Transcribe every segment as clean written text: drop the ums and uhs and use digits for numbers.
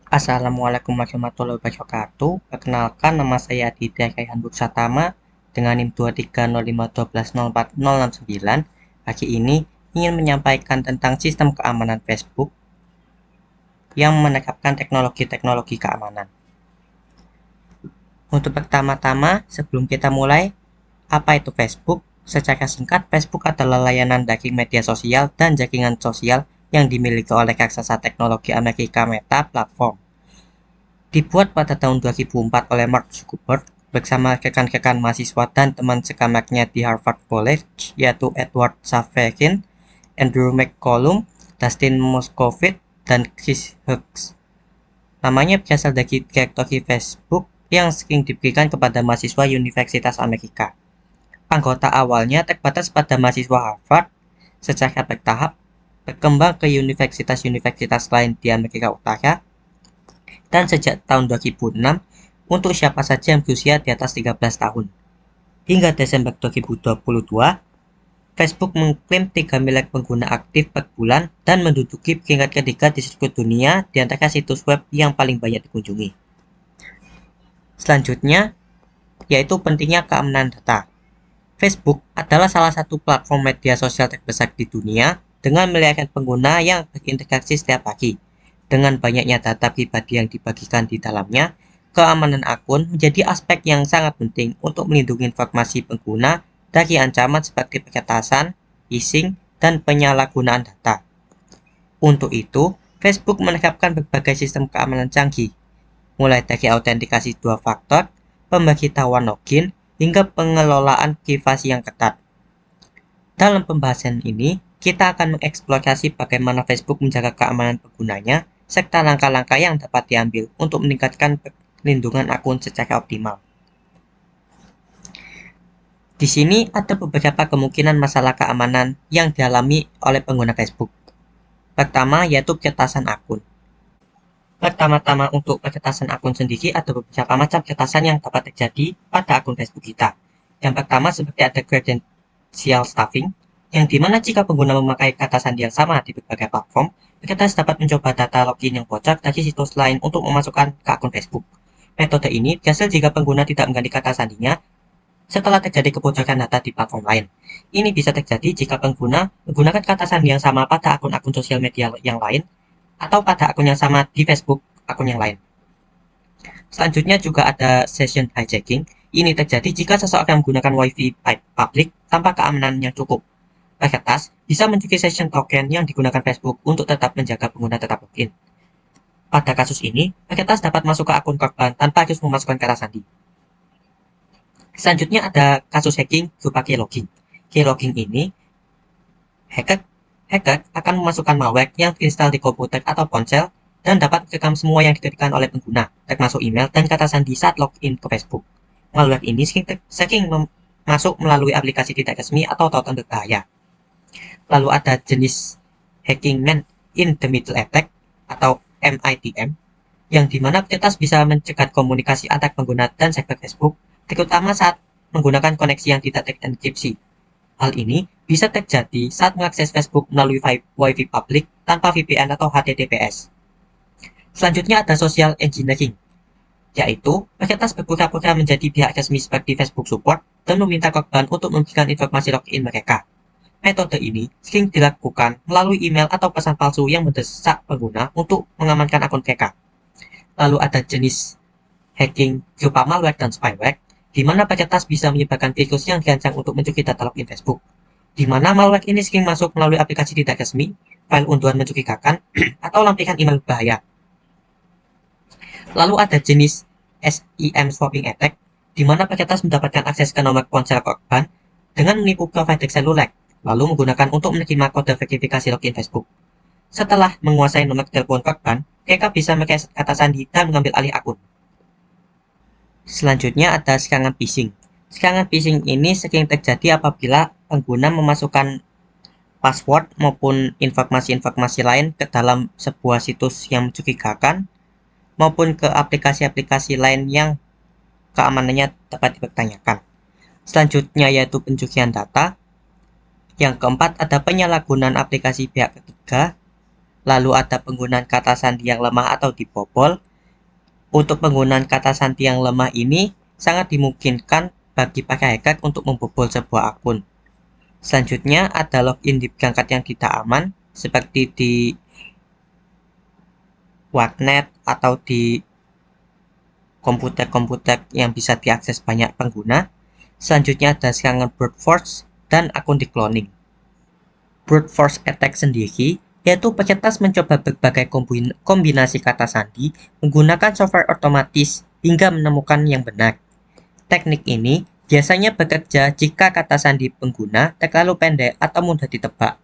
Assalamualaikum warahmatullahi wabarakatuh. Perkenalkan, nama saya Aditya Kaihan Buksatama dengan NIM 2305121404069. Pagi ini ingin menyampaikan tentang sistem keamanan Facebook yang menerapkan teknologi-teknologi keamanan. Untuk pertama-tama, sebelum kita mulai, apa itu Facebook? Secara singkat, Facebook adalah layanan daring media sosial dan jaringan sosial yang dimiliki oleh raksasa teknologi Amerika Meta Platform. Dibuat pada tahun 2004 oleh Mark Zuckerberg bersama rekan-rekan mahasiswa dan teman sekamarnya di Harvard College, yaitu Edward Saverin, Andrew McCollum, Dustin Moskovitz, dan Chris Hughes. Namanya berasal dari direktori Facebook yang sering diberikan kepada mahasiswa Universitas Amerika. Anggota awalnya terbatas pada mahasiswa Harvard, secara bertahap berkembang ke universitas-universitas lain di Amerika Utara, dan sejak tahun 2006 untuk siapa saja yang berusia di atas 13 tahun. Hingga Desember 2022, Facebook mengklaim 3 miliar pengguna aktif per bulan dan menduduki peringkat ketiga di seluruh dunia di antara situs web yang paling banyak dikunjungi. Selanjutnya, yaitu pentingnya keamanan data. Facebook adalah salah satu platform media sosial terbesar di dunia dengan miliaran pengguna yang berinteraksi setiap hari. Dengan banyaknya data pribadi yang dibagikan di dalamnya, keamanan akun menjadi aspek yang sangat penting untuk melindungi informasi pengguna dari ancaman seperti peretasan, phishing, dan penyalahgunaan data. Untuk itu, Facebook menerapkan berbagai sistem keamanan canggih, mulai dari autentikasi dua faktor, pemberitahuan login, hingga pengelolaan privasi yang ketat. Dalam pembahasan ini, kita akan mengeksplorasi bagaimana Facebook menjaga keamanan penggunanya, serta langkah-langkah yang dapat diambil untuk meningkatkan perlindungan akun secara optimal. Di sini ada beberapa kemungkinan masalah keamanan yang dialami oleh pengguna Facebook. Pertama, yaitu peretasan akun. Pertama-tama, untuk peretasan akun sendiri ada beberapa macam peretasan yang dapat terjadi pada akun Facebook kita. Yang pertama, seperti ada credential stuffing, yang dimana jika pengguna memakai kata sandi yang sama di berbagai platform, peretas dapat mencoba data login yang bocor dari situs lain untuk memasukkan ke akun Facebook. Metode ini berhasil jika pengguna tidak mengganti kata sandinya setelah terjadi kebocoran data di platform lain. Ini bisa terjadi jika pengguna menggunakan kata sandi yang sama pada akun-akun sosial media yang lain, atau pada akun yang sama di Facebook akun yang lain. Selanjutnya juga ada session hijacking. Ini terjadi jika seseorang menggunakan WiFi public tanpa keamanan yang cukup. Peretas bisa mencuri session token yang digunakan Facebook untuk tetap menjaga pengguna tetap login. Pada kasus ini, peretas dapat masuk ke akun korban tanpa harus memasukkan kata sandi. Selanjutnya ada kasus hacking berupa keylogin. Keylogin ini, hacker akan memasukkan malware yang terinstall di komputer atau ponsel dan dapat merekam semua yang diketikkan oleh pengguna, termasuk email dan kata sandi saat login ke Facebook. Malware ini sering masuk melalui aplikasi tidak resmi atau tautan berbahaya. Lalu ada jenis hacking man in the middle attack atau MITM, yang dimana peretas bisa mencegah komunikasi antar pengguna dan server Facebook, terutama saat menggunakan koneksi yang tidak terenkripsi. Hal ini bisa terjadi saat mengakses Facebook melalui WiFi public tanpa VPN atau HTTPS. Selanjutnya ada social engineering, yaitu peretas berpura-pura menjadi pihak resmi seperti Facebook Support dan meminta korban untuk memberikan informasi login mereka. Metode ini sering dilakukan melalui email atau pesan palsu yang mendesak pengguna untuk mengamankan akun mereka. Lalu ada jenis hacking berupa malware dan spyware, di mana peretas bisa menyebarkan virus yang dirancang untuk mencuri data login Facebook. Di mana malware ini sering masuk melalui aplikasi tidak resmi, file unduhan mencurigakan, atau lampiran email berbahaya. Lalu ada jenis SIM swapping attack, di mana peretas mendapatkan akses ke nomor ponsel korban dengan menipu provider seluler, lalu menggunakan untuk menerima kode verifikasi login Facebook. Setelah menguasai nomor telepon korban, mereka bisa mereset kata sandi dan mengambil alih akun. Selanjutnya ada serangan phishing. Serangan phishing ini sering terjadi apabila pengguna memasukkan password maupun informasi-informasi lain ke dalam sebuah situs yang mencurigakan maupun ke aplikasi-aplikasi lain yang keamanannya dapat dipertanyakan. Selanjutnya yaitu pencurian data. Yang keempat ada penyalahgunaan aplikasi pihak ketiga. Lalu ada penggunaan kata sandi yang lemah atau dibobol. Untuk penggunaan kata sandi yang lemah ini sangat dimungkinkan bagi para hacker untuk membobol sebuah akun. Selanjutnya ada login di perangkat yang tidak aman seperti di warnet atau di komputer-komputer yang bisa diakses banyak pengguna. Selanjutnya ada serangan brute force dan akun di cloning. Brute force attack sendiri yaitu peretas mencoba berbagai kombinasi kata sandi menggunakan software otomatis hingga menemukan yang benar. Teknik ini biasanya bekerja jika kata sandi pengguna terlalu pendek atau mudah ditebak.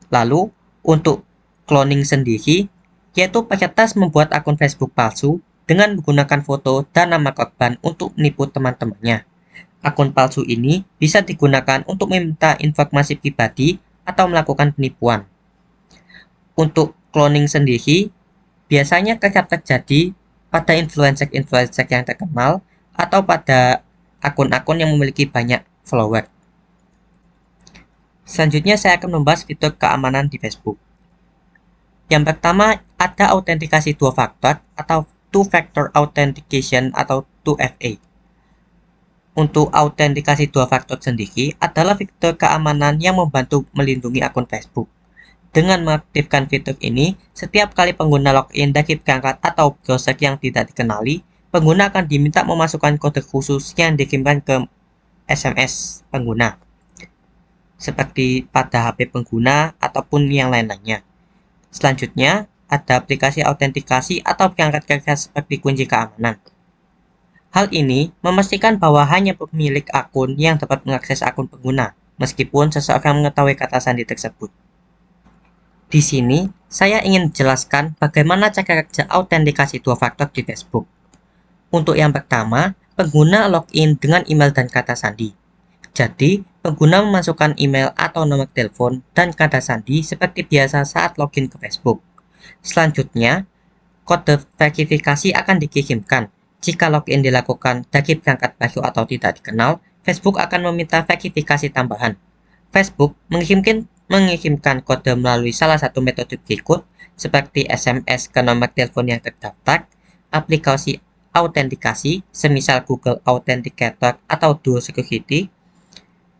Lalu, untuk cloning sendiri, yaitu peretas membuat akun Facebook palsu dengan menggunakan foto dan nama korban untuk menipu teman-temannya. Akun palsu ini bisa digunakan untuk meminta informasi pribadi atau melakukan penipuan. Untuk cloning sendiri, biasanya kerap terjadi pada influencer-influencer yang terkenal atau pada akun-akun yang memiliki banyak follower. Selanjutnya saya akan membahas fitur keamanan di Facebook. Yang pertama ada autentikasi dua faktor atau two-factor authentication atau 2FA. Untuk autentikasi dua faktor sendiri adalah fitur keamanan yang membantu melindungi akun Facebook. Dengan mengaktifkan fitur ini, setiap kali pengguna login dari perangkat atau browser yang tidak dikenali, pengguna akan diminta memasukkan kode khusus yang dikirimkan ke SMS pengguna, seperti pada HP pengguna ataupun yang lain-lainnya. Selanjutnya, ada aplikasi autentikasi atau perangkat kerja seperti kunci keamanan. Hal ini memastikan bahwa hanya pemilik akun yang dapat mengakses akun pengguna, meskipun seseorang mengetahui kata sandi tersebut. Di sini, saya ingin menjelaskan bagaimana cara kerja autentikasi dua faktor di Facebook. Untuk yang pertama, pengguna login dengan email dan kata sandi. Jadi, pengguna memasukkan email atau nomor telepon dan kata sandi seperti biasa saat login ke Facebook. Selanjutnya, kode verifikasi akan dikirimkan. Jika login dilakukan dari perangkat baru atau tidak dikenal, Facebook akan meminta verifikasi tambahan. Facebook mengirimkan kode melalui salah satu metode berikut, seperti SMS ke nomor telepon yang terdaftar, aplikasi autentikasi, semisal Google Authenticator atau Duo Security.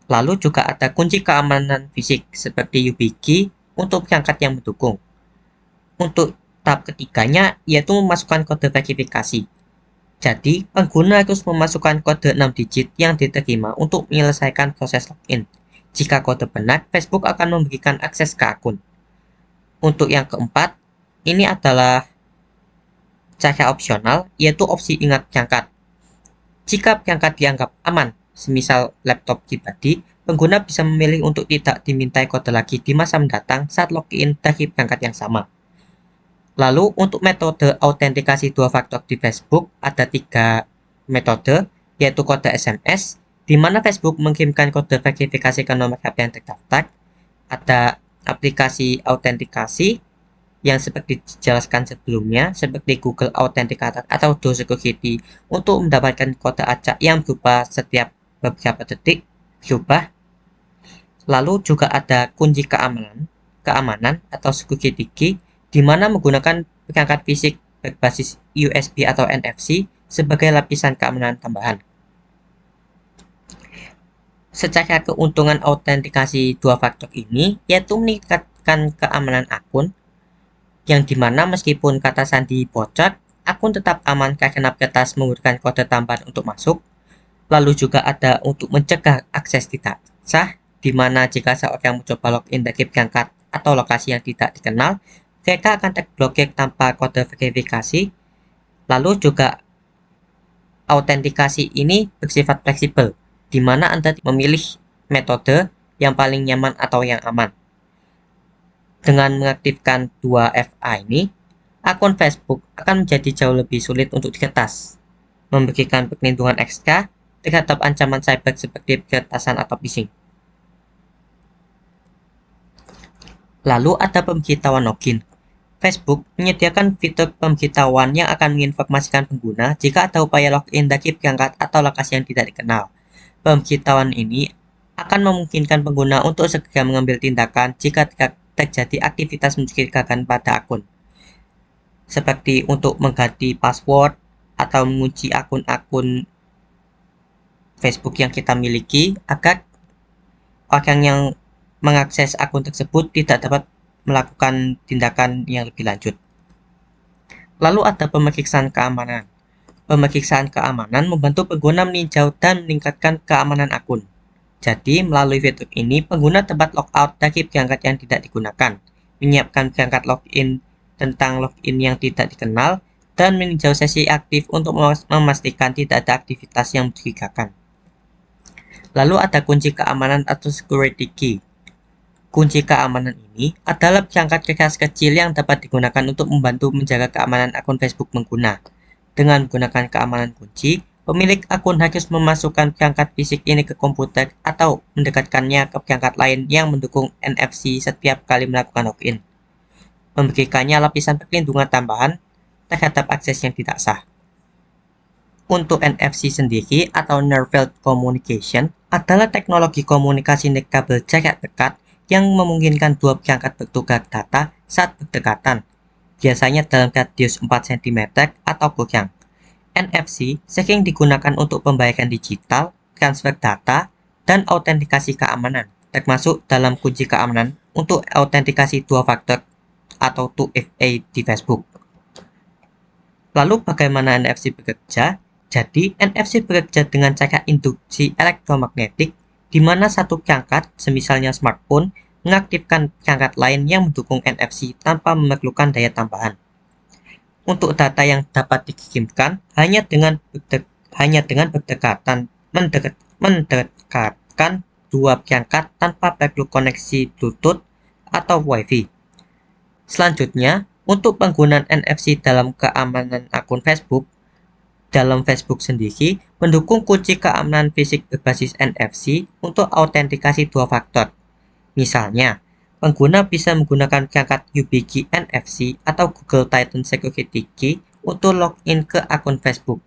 Lalu juga ada kunci keamanan fisik, seperti YubiKey untuk perangkat yang mendukung. Untuk tahap ketiganya, yaitu memasukkan kode verifikasi. Jadi, pengguna harus memasukkan kode 6 digit yang diterima untuk menyelesaikan proses login. Jika kode benar, Facebook akan memberikan akses ke akun. Untuk yang keempat, ini adalah cara opsional, yaitu opsi ingat perangkat. Jika perangkat dianggap aman, semisal laptop pribadi, pengguna bisa memilih untuk tidak dimintai kode lagi di masa mendatang saat login dari perangkat yang sama. Lalu, untuk metode autentikasi dua faktor di Facebook, ada 3 metode, yaitu kode SMS, di mana Facebook mengirimkan kode verifikasi ke nomor HP yang terdaftar. Ada aplikasi autentikasi yang seperti dijelaskan sebelumnya, seperti Google Authenticator atau Duo Security untuk mendapatkan kode acak yang berupa setiap beberapa detik berubah. Lalu juga ada kunci keamanan atau security key, di mana menggunakan perangkat fisik berbasis USB atau NFC sebagai lapisan keamanan tambahan. Secara keuntungan autentikasi dua faktor ini yaitu meningkatkan keamanan akun, yang dimana meskipun kata sandi bocor, akun tetap aman karena peretas menggunakan kode tambahan untuk masuk. Lalu juga ada untuk mencegah akses tidak sah, di mana jika seorang mencoba login dari perangkat atau lokasi yang tidak dikenal, mereka akan terblokir tanpa kode verifikasi. Lalu juga autentikasi ini bersifat fleksibel, di mana Anda memilih metode yang paling nyaman atau yang aman. Dengan mengaktifkan 2FA ini, akun Facebook akan menjadi jauh lebih sulit untuk diretas, memberikan perlindungan ekstra terhadap ancaman cyber seperti peretasan atau phishing. Lalu ada pemberitahuan login. Facebook menyediakan fitur pemberitahuan yang akan menginformasikan pengguna jika ada upaya login dari perangkat atau lokasi yang tidak dikenal. Pemberitahuan ini akan memungkinkan pengguna untuk segera mengambil tindakan jika terjadi aktivitas mencurigakan pada akun, seperti untuk mengganti password atau mengunci akun-akun Facebook yang kita miliki agar orang yang mengakses akun tersebut tidak dapat melakukan tindakan yang lebih lanjut. Lalu ada pemeriksaan keamanan. Pemeriksaan keamanan membantu pengguna meninjau dan meningkatkan keamanan akun. Jadi, melalui fitur ini, pengguna dapat logout dari perangkat yang tidak digunakan, menyiapkan perangkat login tentang login yang tidak dikenal, dan meninjau sesi aktif untuk memastikan tidak ada aktivitas yang mencurigakan. Lalu ada kunci keamanan atau security key. Kunci keamanan ini adalah perangkat kertas kecil yang dapat digunakan untuk membantu menjaga keamanan akun Facebook pengguna. Dengan menggunakan keamanan kunci, pemilik akun harus memasukkan perangkat fisik ini ke komputer atau mendekatkannya ke perangkat lain yang mendukung NFC setiap kali melakukan login, memberikannya lapisan perlindungan tambahan terhadap akses yang tidak sah. Untuk NFC sendiri atau Near Field Communication adalah teknologi komunikasi nirkabel jarak dekat yang memungkinkan dua perangkat bertukar data saat berdekatan, biasanya dalam radius 4 cm atau kurang. NFC sering digunakan untuk pembayaran digital, transfer data, dan autentikasi keamanan, termasuk dalam kunci keamanan untuk autentikasi dua faktor atau 2FA di Facebook. Lalu bagaimana NFC bekerja? Jadi, NFC bekerja dengan cara induksi elektromagnetik, di mana satu perangkat, semisalnya smartphone, mengaktifkan perangkat lain yang mendukung NFC tanpa memerlukan daya tambahan. Untuk data yang dapat dikirimkan hanya dengan mendekatkan dua perangkat tanpa perlu koneksi Bluetooth atau Wi-Fi. Selanjutnya, untuk penggunaan NFC dalam keamanan akun Facebook, dalam Facebook sendiri mendukung kunci keamanan fisik berbasis NFC untuk autentikasi dua faktor. Misalnya, pengguna bisa menggunakan perangkat YubiKey NFC atau Google Titan Security Key untuk login ke akun Facebook.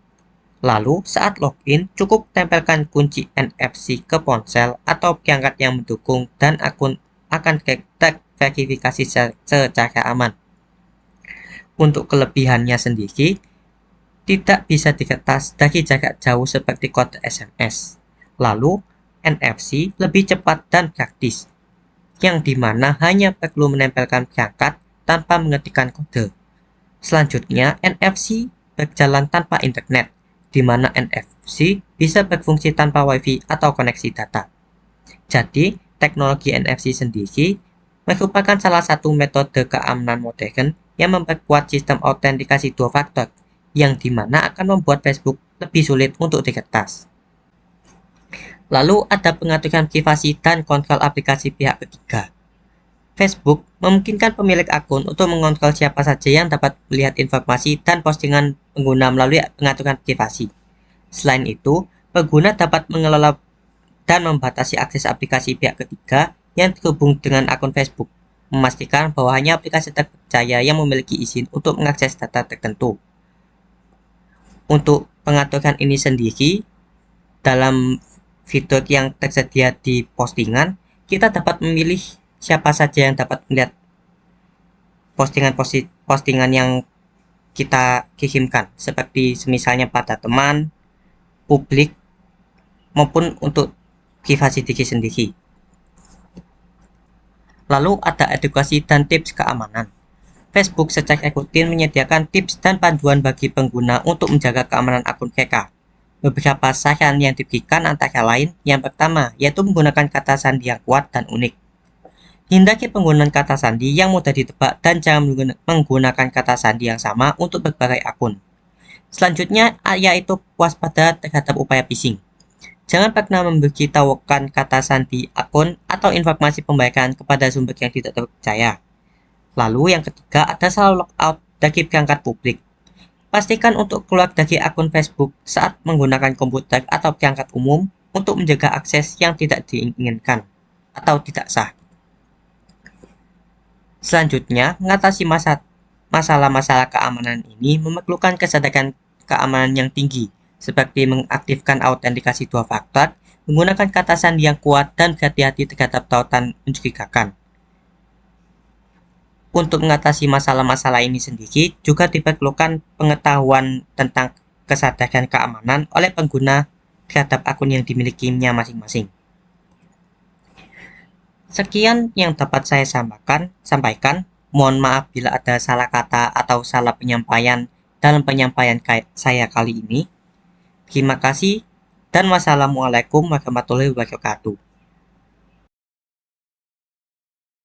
Lalu, saat login, cukup tempelkan kunci NFC ke ponsel atau perangkat yang mendukung dan akun akan terverifikasi secara aman. Untuk kelebihannya sendiri, tidak bisa diretas dari jarak jauh seperti kode SMS. Lalu, NFC lebih cepat dan praktis, yang dimana hanya perlu menempelkan perangkat tanpa mengetikkan kode. Selanjutnya, NFC berjalan tanpa internet, di mana NFC bisa berfungsi tanpa Wi-Fi atau koneksi data. Jadi, teknologi NFC sendiri merupakan salah satu metode keamanan modern yang memperkuat sistem autentikasi dua faktor, yang dimana akan membuat Facebook lebih sulit untuk diretas. Lalu ada pengaturan privasi dan kontrol aplikasi pihak ketiga. Facebook memungkinkan pemilik akun untuk mengontrol siapa saja yang dapat melihat informasi dan postingan pengguna melalui pengaturan privasi. Selain itu, pengguna dapat mengelola dan membatasi akses aplikasi pihak ketiga yang terhubung dengan akun Facebook, memastikan bahwa hanya aplikasi terpercaya yang memiliki izin untuk mengakses data tertentu. Untuk pengaturan ini sendiri, dalam fitur yang tersedia di postingan, kita dapat memilih siapa saja yang dapat melihat postingan yang kita kirimkan, seperti misalnya pada teman, publik, maupun untuk privasi diri sendiri. Lalu ada edukasi dan tips keamanan. Facebook secara rutin menyediakan tips dan panduan bagi pengguna untuk menjaga keamanan akun mereka. Beberapa saran yang diberikan antara lain, yang pertama yaitu menggunakan kata sandi yang kuat dan unik. Hindari penggunaan kata sandi yang mudah ditebak dan jangan menggunakan kata sandi yang sama untuk berbagai akun. Selanjutnya yaitu waspada terhadap upaya phishing. Jangan pernah memberitahukan kata sandi akun atau informasi pembayaran kepada sumber yang tidak terpercaya. Lalu yang ketiga ada selalu logout dari perangkat publik. Pastikan untuk keluar dari akun Facebook saat menggunakan komputer atau perangkat umum untuk menjaga akses yang tidak diinginkan atau tidak sah. Selanjutnya, mengatasi masalah-masalah keamanan ini memerlukan kesadaran keamanan yang tinggi, seperti mengaktifkan autentikasi dua faktor, menggunakan kata sandi yang kuat, dan berhati-hati terhadap tautan mencurigakan. Untuk mengatasi masalah-masalah ini sendiri, juga diperlukan pengetahuan tentang kesadaran keamanan oleh pengguna terhadap akun yang dimilikinya masing-masing. Sekian yang dapat saya sampaikan. Mohon maaf bila ada salah kata atau salah penyampaian dalam penyampaian saya kali ini. Terima kasih dan wassalamualaikum warahmatullahi wabarakatuh.